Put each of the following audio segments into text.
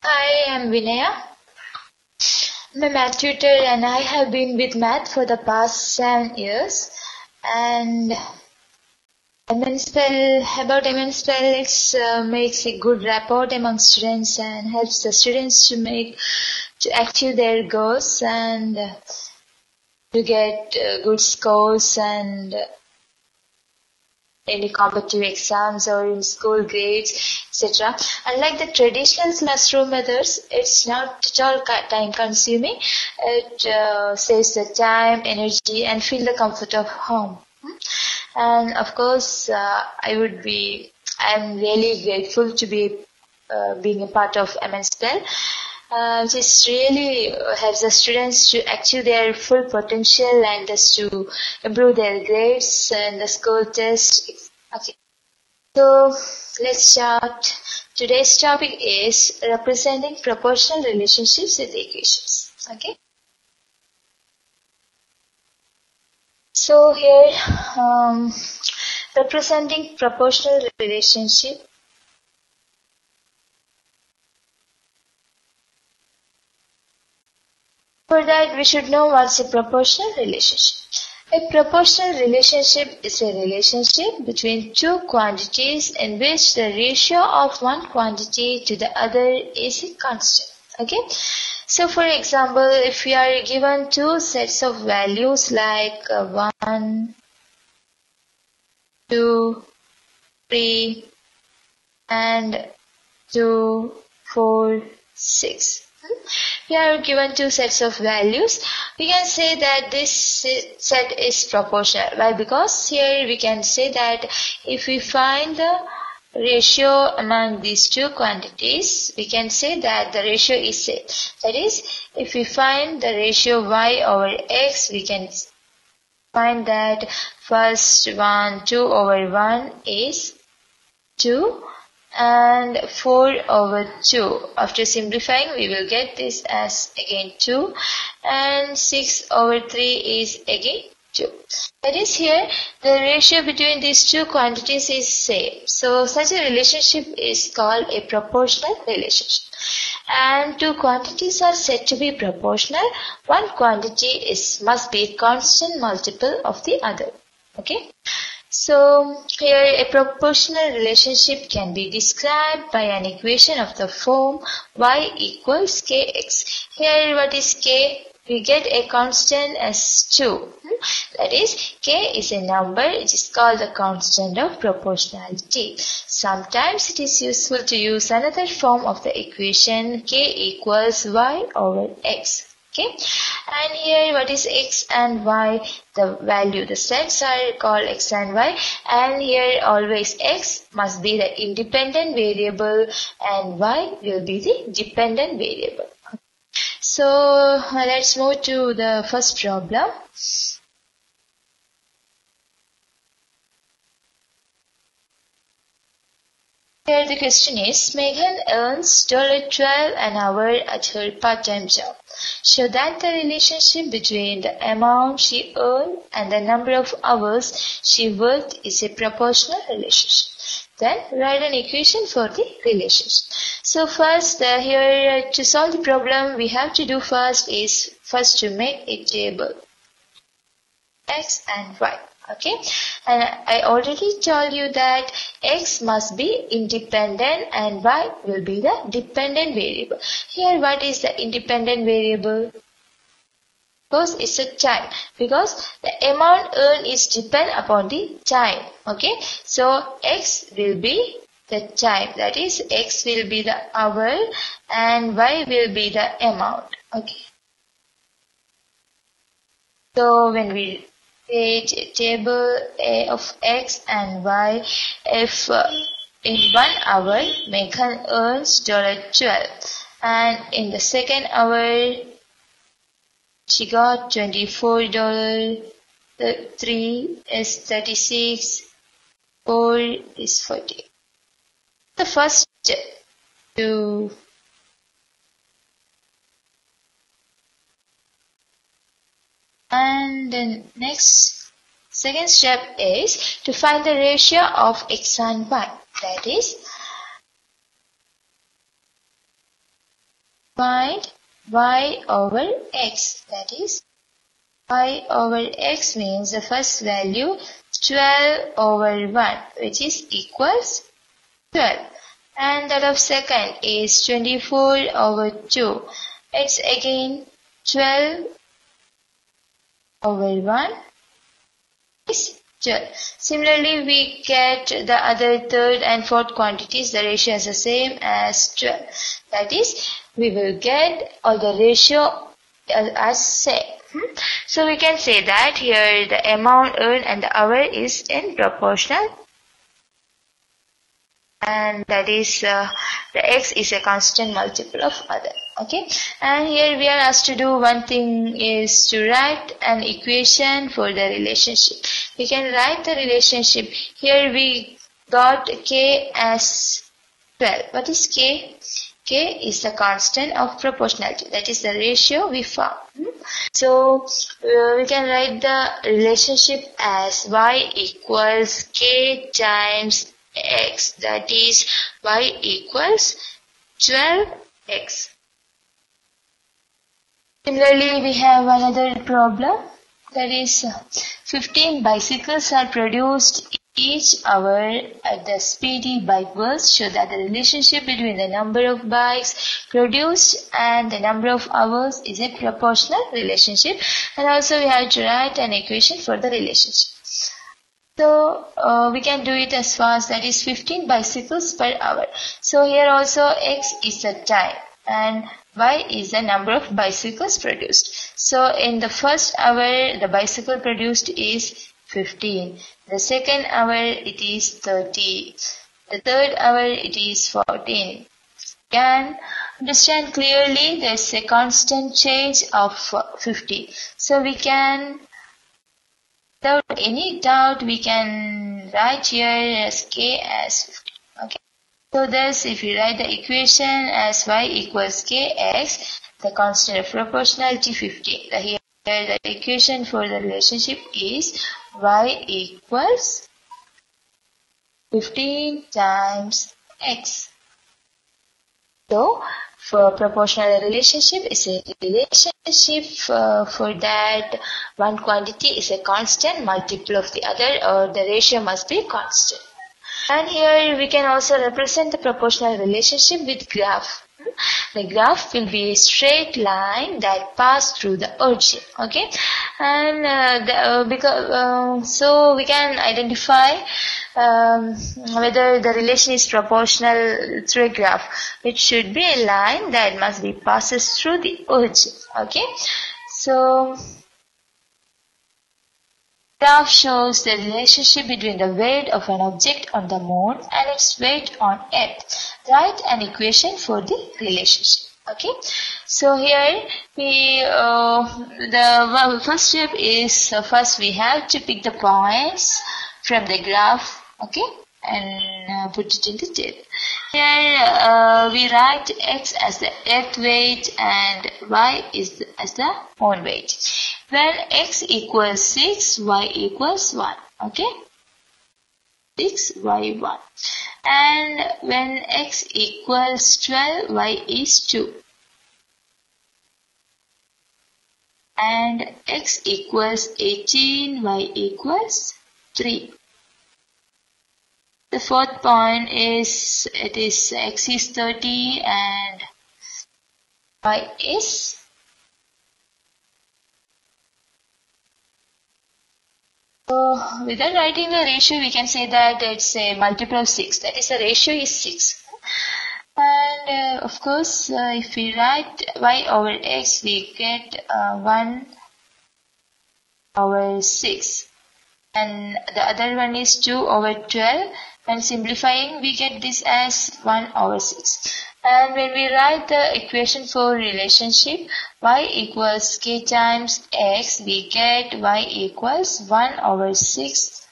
I am Vinaya. I'm a math tutor and I have been with math for the past 7 years. And about MnSpell, it makes a good rapport among students and helps the students to achieve their goals and to get good scores and any competitive exams or in school grades, etc. Unlike the traditional classroom methods, it's not at all time consuming. It saves the time, energy, and feel the comfort of home. And of course, I'm really grateful to be being a part of MnSpell. This really helps the students to achieve their full potential and just to improve their grades and the school test. Okay, so let's start. Today's topic is representing proportional relationships with equations. Okay. So here, representing proportional relationship. For that, we should know what's a proportional relationship. A proportional relationship is a relationship between two quantities in which the ratio of one quantity to the other is a constant. Okay. So for example, if we are given two sets of values like 1, 2, 3 and 2, 4, 6. We are given two sets of values. We can say that this set is proportional. Why? Because here we can say that if we find the ratio among these two quantities, we can say that the ratio is same. That is, if we find the ratio y over x, we can find that first 2 over 1 is 2. And 4 over 2. After simplifying, we will get this as again 2. And 6 over 3 is again 2. That is, here the ratio between these two quantities is same. So such a relationship is called a proportional relationship. And two quantities are said to be proportional. One quantity must be a constant multiple of the other. Okay. So here a proportional relationship can be described by an equation of the form y equals kx. Here what is k? We get a constant as 2. That is, k is a number which is called the constant of proportionality. Sometimes it is useful to use another form of the equation k equals y over x. Okay, and here what is x and y? The value, the sets are called x and y, and here always x must be the independent variable and y will be the dependent variable. So let's move to the first problem. Here the question is, Megan earns $12 an hour at her part-time job. Show that the relationship between the amount she earned and the number of hours she worked is a proportional relationship. Then write an equation for the relationship. So first, here to solve the problem, we have to do first to make a table x and y. Okay, and I already told you that x must be independent and y will be the dependent variable. Here what is the independent variable? Because it's a time, because the amount earned is depend upon the time. Okay, so x will be the time, that is x will be the hour and y will be the amount. Okay, so when we create a table of x and y, if in 1 hour Megan earns $12 and in the second hour she got $24, 3 is 36, 4 is 40. The first step to and the second step is to find the ratio of x and y. That is, find y over x. That is, y over x means the first value 12 over 1, which is equals 12. And that of second is 24 over 2. It's again 12 over 1 is 12. Similarly, we get the other third and fourth quantities. The ratio is the same as 12. That is, we will get all the ratio as same. So we can say that here the amount earned and the hour is in proportional, and that is the x is a constant multiple of other. Okay, and here we are asked to do one thing, is to write an equation for the relationship. We can write the relationship. Here we got k as 12. What is k? K is the constant of proportionality. That is the ratio we found. So we can write the relationship as y equals k times x. That is, y equals 12x. Similarly, we have another problem. That is, 15 bicycles are produced each hour at the speedy bike works. Show that the relationship between the number of bikes produced and the number of hours is a proportional relationship. And also we have to write an equation for the relationship. So we can do it as fast, that is 15 bicycles per hour. So here also x is the time and y is the number of bicycles produced. So in the first hour the bicycle produced is 15. The second hour it is 30. The third hour it is 14. Can understand clearly there is a constant change of 50. So we can, without any doubt, we can write here as k as 50. Okay. So thus if we write the equation as y equals kx, the constant of proportionality 50. Here the equation for the relationship is y equals 15 times x. So for proportional relationship is a relationship for that one quantity is a constant multiple of the other, or the ratio must be constant. And here we can also represent the proportional relationship with graph. The graph will be a straight line that passes through the origin. Okay, and so we can identify whether the relation is proportional through a graph. It should be a line that must be passes through the origin. Okay, so graph shows the relationship between the weight of an object on the moon and its weight on Earth. Write an equation for the relationship. Okay, so here we the first step is first we have to pick the points from the graph. Okay, and put it in the table. Here we write x as the earth weight and y is as the moon weight. When x equals 6, y equals 1. Okay, 6, y 1. And when x equals 12, y is 2. And x equals 18, y equals 3. The fourth point is, it is x is 30 and y is 1. So without writing the ratio, we can say that it's a multiple of 6. That is, the ratio is 6. And of course, if we write y over x, we get 1 over 6. And the other one is 2 over 12. And simplifying, we get this as 1 over 6. And when we write the equation for relationship, y equals k times x, we get y equals 1 over 6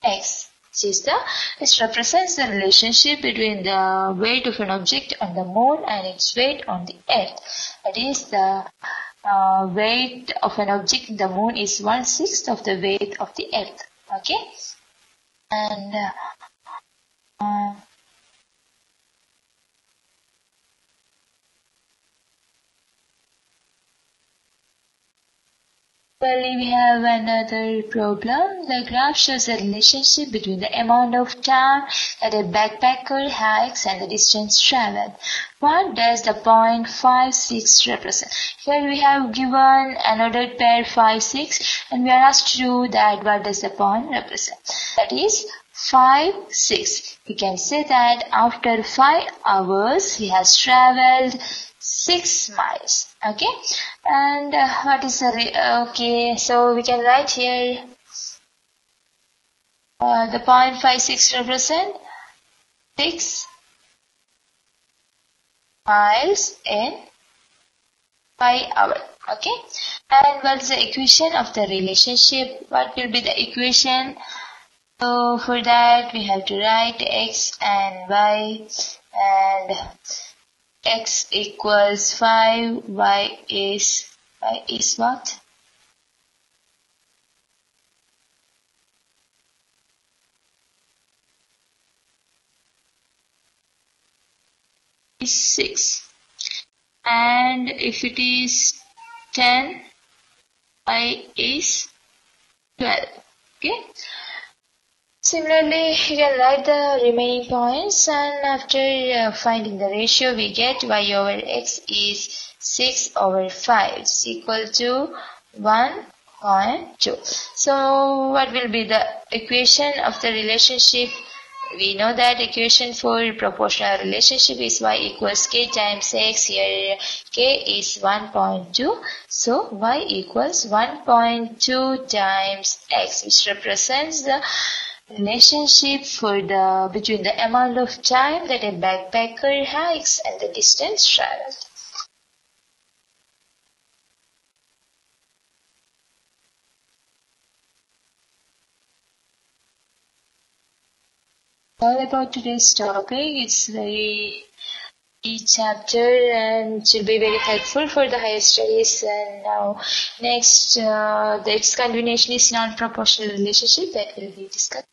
x. This represents the relationship between the weight of an object on the moon and its weight on the earth. That is, the weight of an object on the moon is 1/6 of the weight of the earth. Okay, and Finally, we have another problem. The graph shows the relationship between the amount of time that a backpacker hikes and the distance traveled. What does the point 5, 6 represent? Here we have given another pair 5, 6 and we are asked to do that what does the point represent. That is 5, 6. We can say that after 5 hours he has traveled 6 miles. Okay, and what is the okay, so we can write here the point 5, 6 represent 6 miles in 5 hours. Okay, and what is the equation of the relationship? What will be the equation? So for that we have to write x and y, and x equals 5, y is what? Is 6. And if it is 10, y is 12. Okay. Similarly, you can write the remaining points, and after finding the ratio, we get y over x is 6 over 5 is equal to 1.2. So, what will be the equation of the relationship? We know that equation for proportional relationship is y equals k times x. Here k is 1.2. So y equals 1.2 times x, which represents the relationship for the between the amount of time that a backpacker hikes and the distance traveled. All about today's topic. It's very each chapter and it will be very helpful for the higher studies. And now next the X combination is non-proportional relationship that will be discussed.